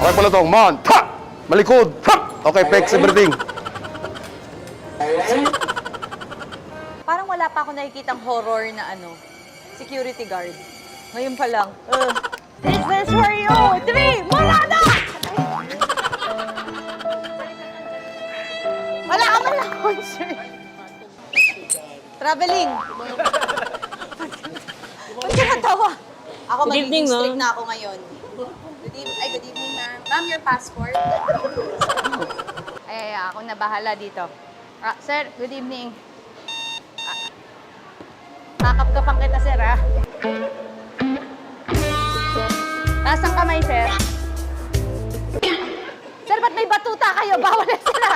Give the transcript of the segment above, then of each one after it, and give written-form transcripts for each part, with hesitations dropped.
Okay, palutong. Man. Ha! Malikod. Ha! Okay, flex everything. Parang wala pa ako nakikitang horror na security guard. Ngayon pa lang. This is for you! 3! Wala na! Wala ka man lang concert. Traveling. Ba't ka natawa? Ako Good evening, magiging strict ma'am. na ako ngayon. Good evening, ma'am. Ma'am, your passport. Ay, ako na bahala dito. Sir, good evening. Kakapkapan kita, sir, ha? Taas ang kamay, sir. Sir, ba't may batuta kayo? Bawal na sila.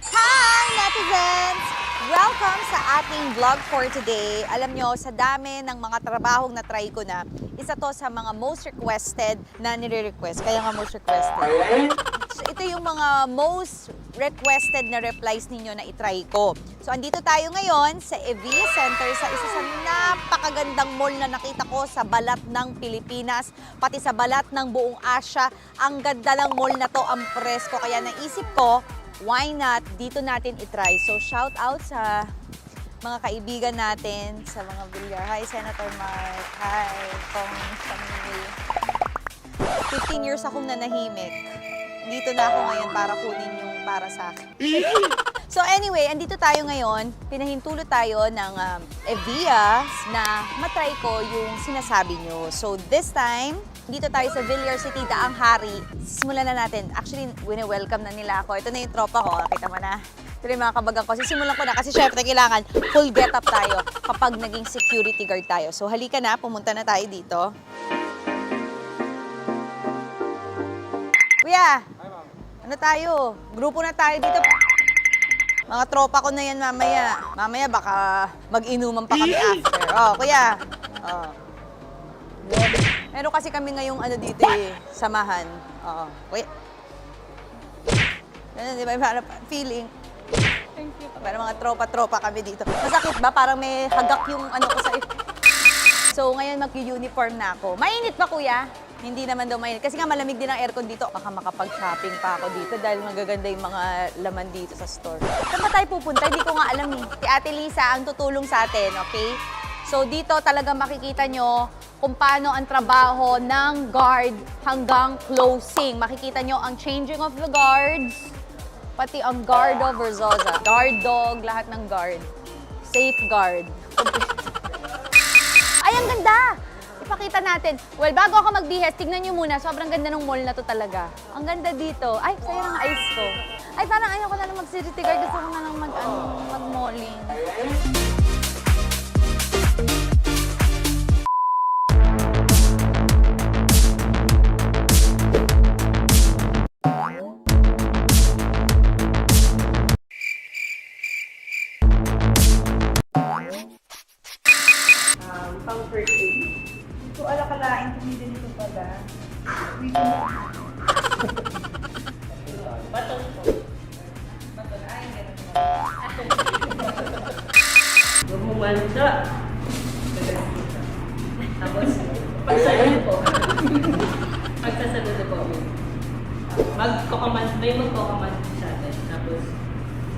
Hi, netizens! Welcome sa ating vlog for today. Alam nyo, sa dami ng mga trabahong na-try ko na, isa to sa mga most requested na nire-request. Kaya nga most requested. So, ito yung mga most requested na replies ninyo na itry ko. So, andito tayo ngayon sa Evia Center sa isa sa napakagandang mall na nakita ko sa balat ng Pilipinas, pati sa balat ng buong Asia. Ang ganda ng mall na to, ang presko. Kaya naisip ko, why not, dito natin itry. So, shout out sa mga kaibigan natin, sa mga Villar. Hi, Senator Mark. Hi, Kong Samili. 15 years akong nanahimik. Dito na ako ngayon para kunin yung para sa akin. So anyway, andito tayo ngayon. Pinahintulot tayo ng Evia na matry ko yung sinasabi nyo. So this time, dito tayo sa Villar City, Daang Hari. Simulan na natin. Actually, wini-welcome na nila ako. Ito na yung tropa ko. Kita mo na. Ito na yung mga kabagang ko. Sisimulan ko na kasi syempre kailangan full get-up tayo kapag naging security guard tayo. So halika na, pumunta na tayo dito. Kuya, ano tayo? Grupo na tayo dito. Mga tropa ko na yan mamaya. Mamaya baka mag-inuman pa kami after. Oh, kuya. Oh. Meron kasi kami ngayong dito samahan. Oo. Kuya. Ganun, di ba? Parang feeling. Thank you. Parang mga tropa-tropa kami dito. Masakit ba? Parang may hagak yung ko sa'yo. So, ngayon mag-uniform na ako. Mainit pa, kuya? Hindi naman daw mainit. Kasi nga malamig din ang aircon dito. Baka makapag-shopping pa ako dito dahil magaganda yung mga laman dito sa store. Saan ba tayo pupunta? Hindi ko nga alam eh. Si Ate Lisa ang tutulong sa atin, okay? So, dito talaga makikita nyo kung paano ang trabaho ng guard hanggang closing. Makikita nyo ang changing of the guards, pati ang guard of Verzosa. Guard dog, lahat ng guard. Safeguard. Ay, ang ganda! Ipakita natin. Well, bago ako magbihes, tignan nyo muna. Sobrang ganda ng mall na to talaga. Ang ganda dito. Ay, sayang ang eyes ko. Ay, parang ayaw ko na lang mag-security guard. Gusto ko na lang mag-malling. Pang first aid. So, alakalain kami din ito pala. Baton po. Baton, ay, ganun po. Bumanda. Tapos, pagsasalud po. Pagsasalud po. Magko-command, may magko-command sa atin. Tapos,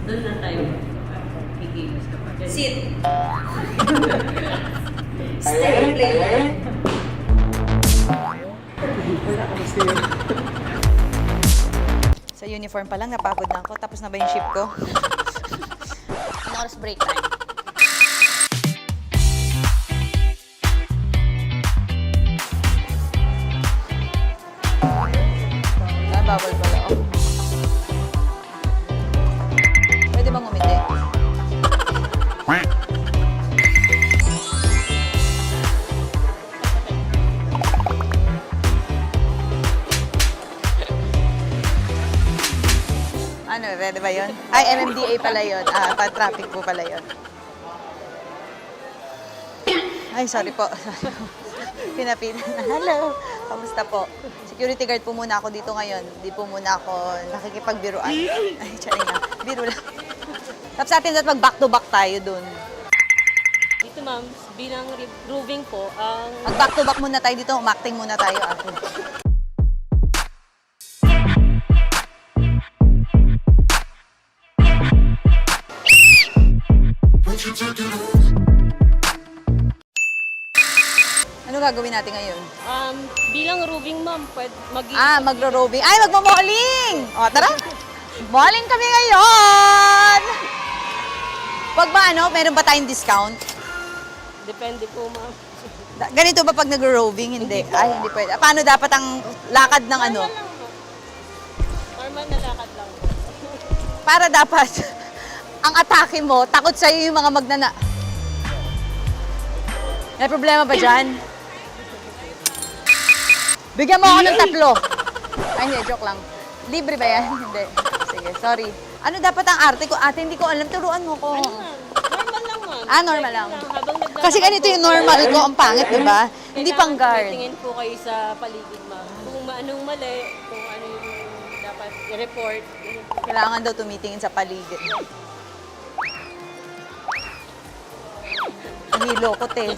doon na tayo kikilos kapag. Sit. Stay, play. Sa uniform pa lang, napagod na ako. Tapos na ba yung shift ko? Ano oras break time? Bawal pala. Oh. Pwede bang umiti? Ano, ready ba yun? Ay, MMDA pala yun. Pa-traffic po pala yun. Ay, sorry po. Pinapina. Hello. Kamusta po? Security guard po muna ako dito ngayon. Hindi po muna ako nakikipagbiruan. Ay, charing lang. Biro lang. Tapos sa atin mag back to back tayo dun. Dito ma'am, bilang roving po, ang Mag back to back muna tayo dito. Umakting muna tayo. Ano gagawin natin ngayon? bilang roving ma'am, pwede Magro-roving. Ay, magmo-malling! O, tara! Malling kami ngayon! Pag ba meron ba tayong discount? Depende po ma'am. Ganito ba pag nagro-roving? Hindi. Ay, hindi pwede. Paano dapat ang lakad ng ano? Normal lang po. Normal na lakad lang po. Para dapat ang atake mo, takot sa'yo yung mga magnana. May problema ba dyan? Bigyan mo ako ng 3. Ay, hindi. Joke lang. Libre ba yan? Hindi. Sige, sorry. Ano dapat ang arte ko? Ate, hindi ko alam. Turuan mo ko. Ano ma'am? Normal lang ma'am. Normal lang. Habang naglalakad Kasi ganito yung normal ko. Ang pangit, di ba? Hindi pang guard. Tingin po kayo sa paligid ma'am. Kung anong mali, kung ano yung dapat i-report. Kailangan daw tumitingin sa paligid. Ang hilokot eh.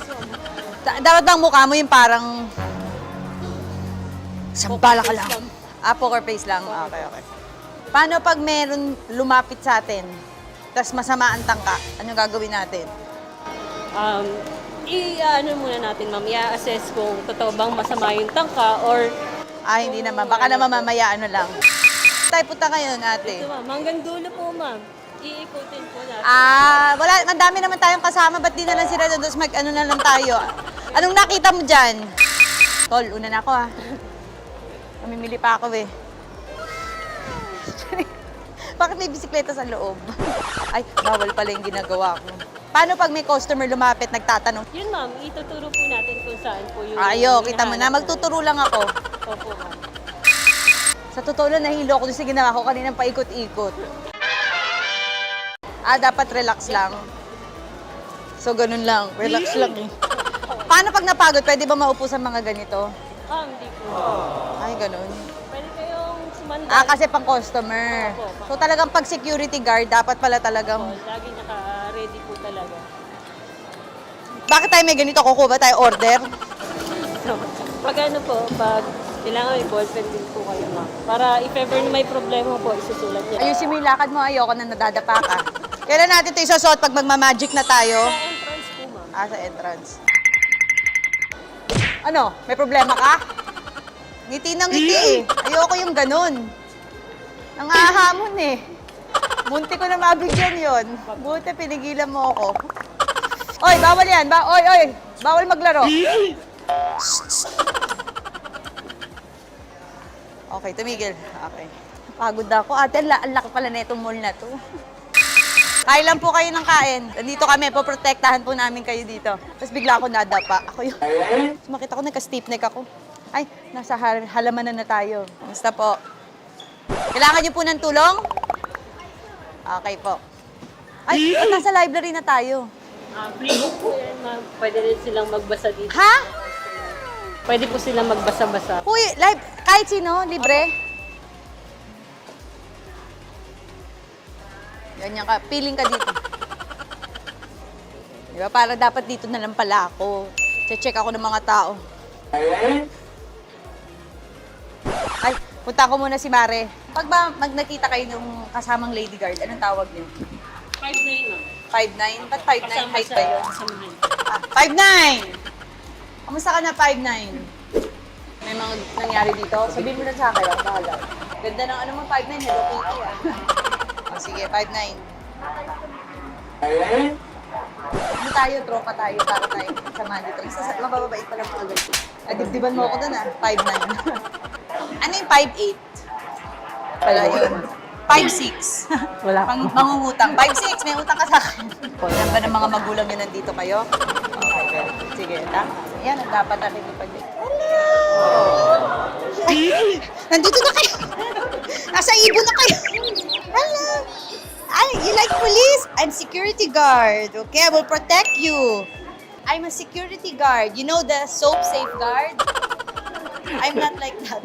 Dapat bang mukha mo yung parang... Sambala ka lang. Poker face lang. Okay, okay. Paano pag meron lumapit sa atin, tapos masama ang tangka, ano gagawin natin? Ano muna natin ma'am, i-assess kung totoo bang masama yung tangka or... Hindi naman. Baka naman mamaya ano lang. Tayo punta ngayon, ate. Ito ma'am, hanggang dulo po ma'am. Iikutin po natin. Wala. Ang dami naman tayong kasama. Ba't di na lang sila doon? Tapos mag-ano na lang tayo. Anong nakita mo dyan? Tol, una na ako Mamimili pa ako eh. Bakit may bisikleta sa loob? Ay, bawal pala yung ginagawa ko. Paano pag may customer lumapit, nagtatanong? Yun ma'am, ituturo po natin kung saan po yung... Kita mo na. Magtuturo lang ako. Opo ma'am. Sa totoo lang, nahilo ko doon sa ginawa ko kaninang paikot-ikot. Dapat relax lang. So, ganun lang. Relax lang eh. Paano pag napagod? Pwede ba maupo sa mga ganito? Hindi po. Ay, ganun. Pwede kayong sumandal. Kasi pang customer. So, talagang pag security guard, dapat pala talagang... Lagi naka-ready po talaga. Bakit tayo may ganito? Kukuha ba tayo order? Pag ano po, pag kailangan may ballpen din po kayo ma'am. Para if ever may problema po, isusulat niya. Ayusin mo yung lakad mo. Ayoko na nadadapa ka. Kailan natin ito isusuot pag magmamagic na tayo? Sa entrance po ma'am. Sa entrance. Ano? May problema ka? Ngiti ng ngiti eh. Ayoko yung ganun. Nangahamon eh. Munti ko na mabigyan yon. Buti pinigilan mo ako. Oy, bawal yan. Oy. Bawal maglaro. Okay, tumigil. Okay. Pagod ako. Ate, ang laki pala na itong mall na to. Kain lang po kayo ng kain. Nandito kami, poprotektahan po namin kayo dito. Tapos bigla ako nadapa. Ako yun. Makita ko, nagka-stiff neck ako. Ay, nasa halamanan na tayo. Kamusta po? Kailangan niyo po ng tulong? Okay po. Ay, nasa library na tayo. Free book po yan ma'am. Pwede rin silang magbasa dito. Ha? Pwede po silang magbasa-basa. Uy, kahit sino, libre? Ganyan ka, feeling ka dito. Di ba? Para dapat dito na lang pala ako. Check ako ng mga tao. Ay, punta ko muna si Mare. Pag ba nakita kayo ng kasamang lady guard, anong tawag niyo? 5'9" ma'am. 5'9"? Ba't 5'9"? Height ba yun? Kasamahan. 5'9"! Kamusta ka na 5'9"? May mga nangyari dito? Sabihin mo na sa akin, bahala. Ganda ng ano mo, 5'9", Hello Kitty sige, 5'9". Ano tayo, tropa tayo, para tayo samahan dito. Basta mababait pa lang mga ganito. Dibdiban mo ako doon 5'9". Ano yung 5'8"? Pala yun. 5'6". Wala. Mangungutang. 5'6", may utang ka sa akin. Alam ba ng mga magulang nyo nandito kayo? Okay, sige, tama. Yan, ang dapat natin ipag-dito. Hello! Ay, nandito na kayo! Nasa ibon na kayo! Hello! You like police? I'm security guard. Okay, I will protect you. I'm a security guard. You know the soap safeguard? I'm not like that.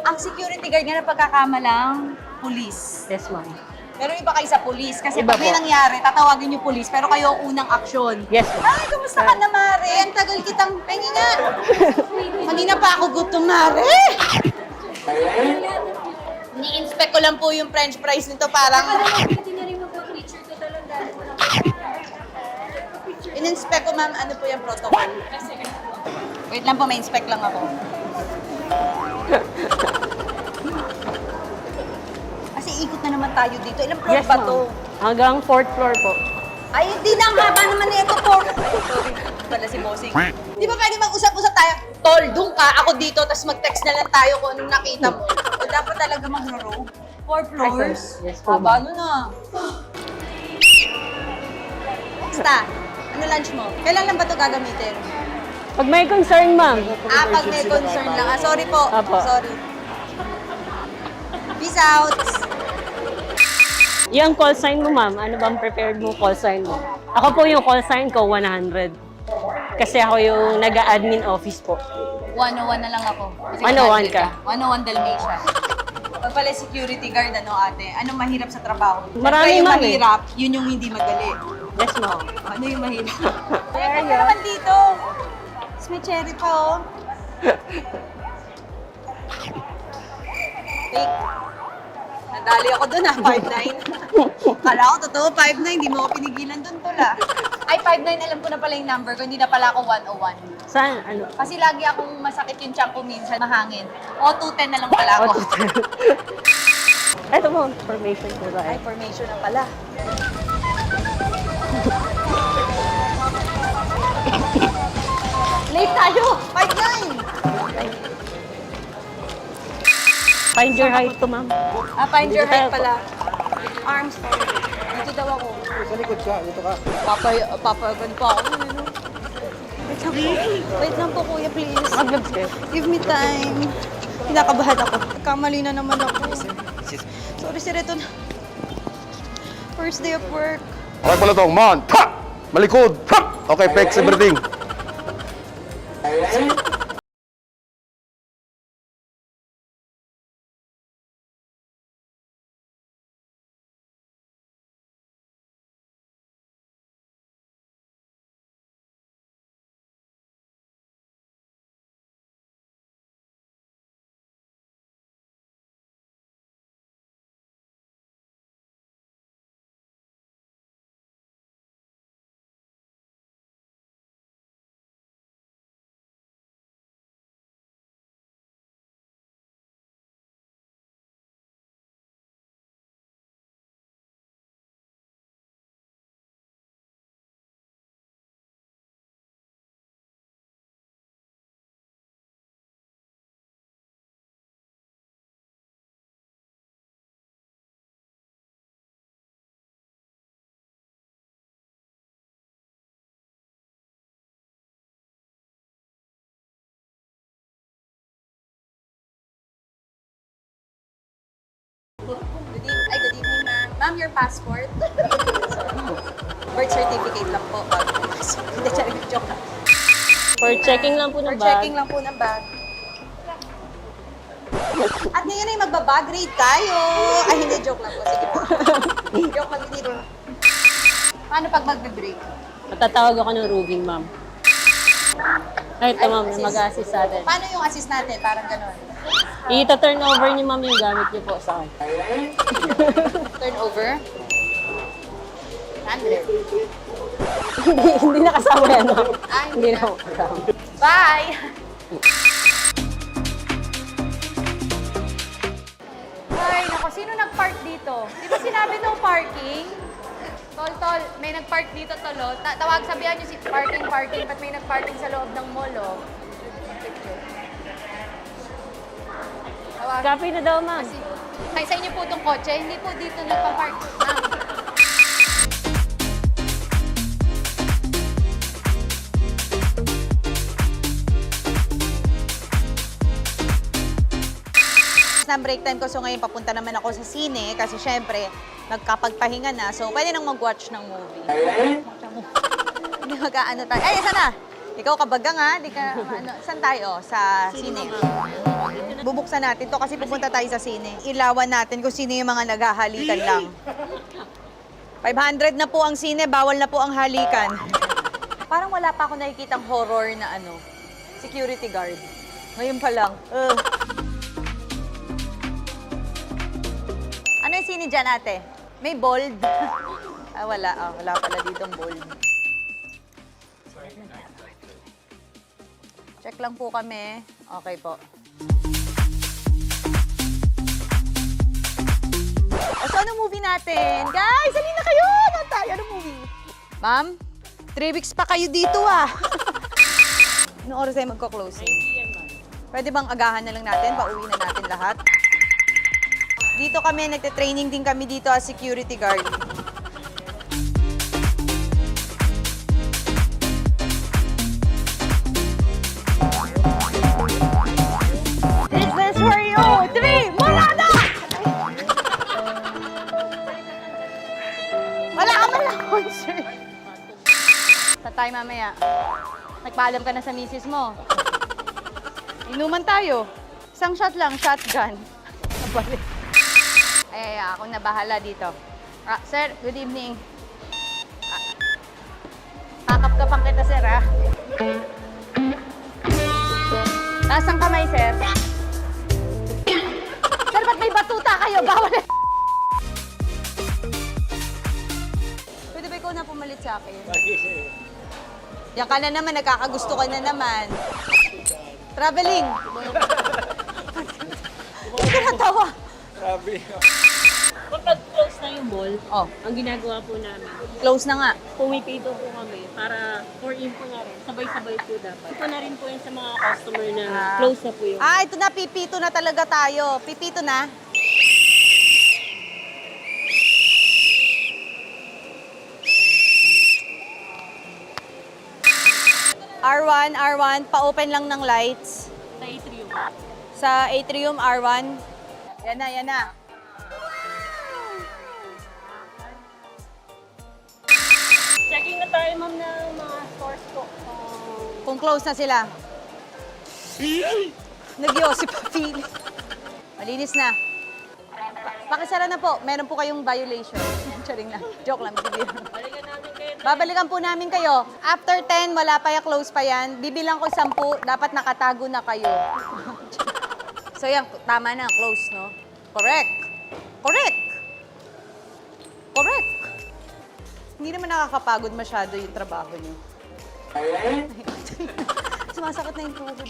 Ang security guard nga na pagkakamalang, police. Yes, ma'am. Pero iba kayo sa police. Kasi Iba pag may po. nangyari, tatawagin yung police. Pero kayo ang unang aksyon. Yes, ma'am. Ay, kumusta ka na, Mare? Ang tagal kitang pengi nga. Kanina pa ako gutom, Mare. Ni-inspect ko lang po yung french fries nito. Parang... In-inspect ko, ma'am. Ano po yung protocol? Wait lang po, may inspect lang ako. Kasi ikot na naman tayo dito. Ilang floor Yes, ba ma'am. to? Hanggang 4th floor po. Ay, hindi na. Ang haba naman na ito. Sorry pala si Bossing. Di ba pwede mag-usap-usap tayo? Tol, doon ka. Ako dito. Tapos mag-text na lang tayo kung anong nakita mo. O dapat talaga mag-row. 4 floors? Yes, po, Haba ma'am. ano na. Basta, ano lunch mo? Kailan lang ba ito gagamitin? Pag may concern, ma'am. Pag may concern lang. Sorry po. Apo. Sorry. Peace out. Yung call sign mo, ma'am, ano bang prepared mo call sign mo? Ako po yung call sign ko, 100. Kasi ako yung nag-admin office po. 101 na lang ako. Kasi 101 ka. 101 Dalmatia. Pag pala security guard, ano ate? Ano mahirap sa trabaho? Marami, Siyempre, yung ma'am, eh. mahirap, yun yung hindi madali. Yes, ma'am. Ano yung mahirap? Ano naman dito? Tapos may cherry pa, oh. Fake. Nadali ako dun, 5'9". Kala ko, totoo, 5'9". Hindi mo ako pinigilan dun, tol, ah. Ay, 5'9", alam ko na pala yung number ko. Hindi na pala ako 101. Saan? Ano? Kasi lagi akong masakit yung tiyan ko minsan, mahangin. O, 210 na lang pala ako. Ito mo, information ko ba? Ay, formation na pala. Late tayo! 5'9". Find your height to, ma'am. Find your Dito height tayo po. pala. Arms forward. Dito daw ako. Sa likod ka, dito ka. Papayagan pa ako. Ano? Wait lang po, kuya, please. Mag-vlogs kayo. Give me time. Kinakabahan ako. Kamali na naman ako. Sorry, Sir Reton. First day of work. Okay pala to. Man, ta! Malikod, ta! Okay, flex everything. Good evening, ma'am. Ma'am, your passport? Birth certificate lang po. Hindi, joke lang. For checking lang po For ng bag. checking lang po ng bag. At ngayon ay magbabag grade tayo. Ay, hindi, joke lang po. Sige po. Joke lang dito. Paano pag magbe-break? Matatawag ako ng roving, ma'am. Ay, ito, ma'am, assist. mag-assist sa atin. Paano yung assist natin? Parang ganon. I-turn over niyo, ma'am, yung gamit niyo po sa akin. Turn over. 100. Hindi nakasama yan, ma'am. Ah, Hindi na kasama. Bye! Ay, nako, sino nag-park dito? Di ba sinabi no parking? Tol, may nag-park dito, tolo. Tawag, sabihan nyo si parking. Ba't may nag-parking sa loob ng mall, oh? Picture. Tawag. Copy na daw, ma'am. Kasi, sa inyo po itong kotse, hindi po dito nagpa-park. Ma'am. ng break time ko. So ngayon papunta naman ako sa sine kasi syempre nagkapagpahinga na. So pwede nang mag-watch ng movie. Hindi mag-aano tayo. Ay, isa na! Ikaw kabagang ha? Di ka, ano, saan tayo? Sa sine. Bubuksan natin to kasi pupunta tayo sa sine. Ilawan natin kung sino yung mga naghahalikan lang. 500 na po ang sine, bawal na po ang halikan. Parang wala pa ako nakikitang horror na ano, security guard. Ngayon pa lang. Ano yung sine dyan, ate? May bold? Wala. Wala pala ditong bold. Check lang po kami. Okay po. So, ano movie natin? Guys, halina na kayo! Ano tayo? Ano movie? Ma'am, 3 weeks pa kayo dito ah. Anong oras tayo magko-closing? Pwede bang agahan na lang natin? Pauwi na natin lahat? Dito kami, nagte-training din kami dito as security guard. This is for you! 3! Wala na! Wala ka man lang concert. Sa tayo mamaya. Nagpaalam ka na sa misis mo. Inuman tayo. Isang shot lang, shotgun. Nabalik. Ay, ako na bahala dito. Sir, good evening. Kakap-kapang kita, sir, ha? Taas ang kamay, sir. Sir, ba't may batuta kayo? Bawal na. Pwede ba ikaw na pumalit sa akin? Yan ka na naman, nagkakagusto ka na naman. Traveling. Hindi ka natawa. Kapag close na yung mall, Oh, ang ginagawa po namin, close na nga. pumipito po kami para for info na rin. Sabay-sabay po dapat. Ito na rin po yun sa mga customer na close na po yung Ito na, pipito na talaga tayo. Pipito na. R1, pa-open lang ng lights. sa atrium. Sa atrium, R1. Yan na. Checking na tayo, ma'am, ng mga stores po. Kung close na sila. Nag-Yosip pa feeling. Malinis na. Pakisara na po. Meron po kayong violation. Charing na. Joke lang. Balikan natin kayo. Babalikan po namin kayo. After 10, wala pa yan, close pa yan. Bibilang ko 10, dapat nakatago na kayo. So yan, tama na, close, no? Correct. Hindi naman nakakapagod masyado yung trabaho niyo. Sumasakit na yung tuhod ko.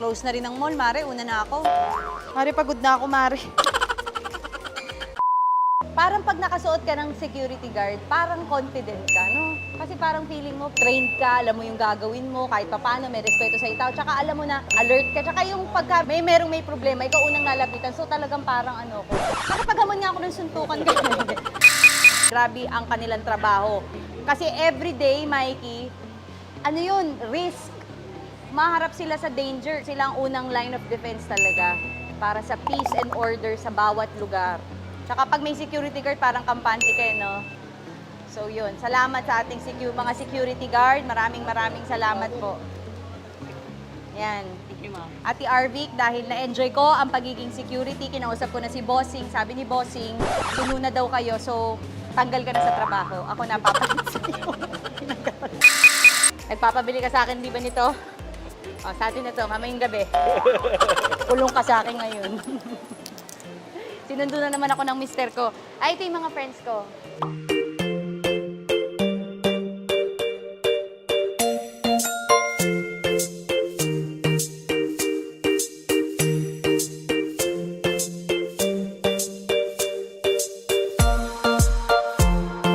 Close na rin ang mall, Mare. Una na ako. Mare, pagod na ako, Mare. Parang pag nakasuot ka ng security guard, parang confident ka, no? Kasi parang feeling mo, trained ka, alam mo yung gagawin mo, kahit paano, may respeto sa tao, tsaka alam mo na, alert ka, tsaka yung pagka merong may problema, ikaw unang lalapitan, so talagang parang ano ko. Nakapaghamon nga ako ng suntukan ganyan. Grabe ang kanilang trabaho. Kasi everyday, Mikey, ano yun, risk. Maharap sila sa danger. Sila ang unang line of defense talaga para sa peace and order sa bawat lugar. Tsaka pag may security guard, parang kampante kayo, no? So yun, salamat sa ating mga security guard. Maraming salamat po. Yan. Thank you, ma'am. Ate Arvic, dahil na-enjoy ko ang pagiging security, kinausap ko na si Bossing. Sabi ni Bossing, puno na daw kayo, so tanggal ka na sa trabaho. Ako napapalit sa iyo. Nagpapabili ka sa akin, di ba nito? O, sa atin na to, mamayang gabi. Kulong ka sa akin ngayon. Sinundo na naman ako ng mister ko. Ay, ito yung mga friends ko.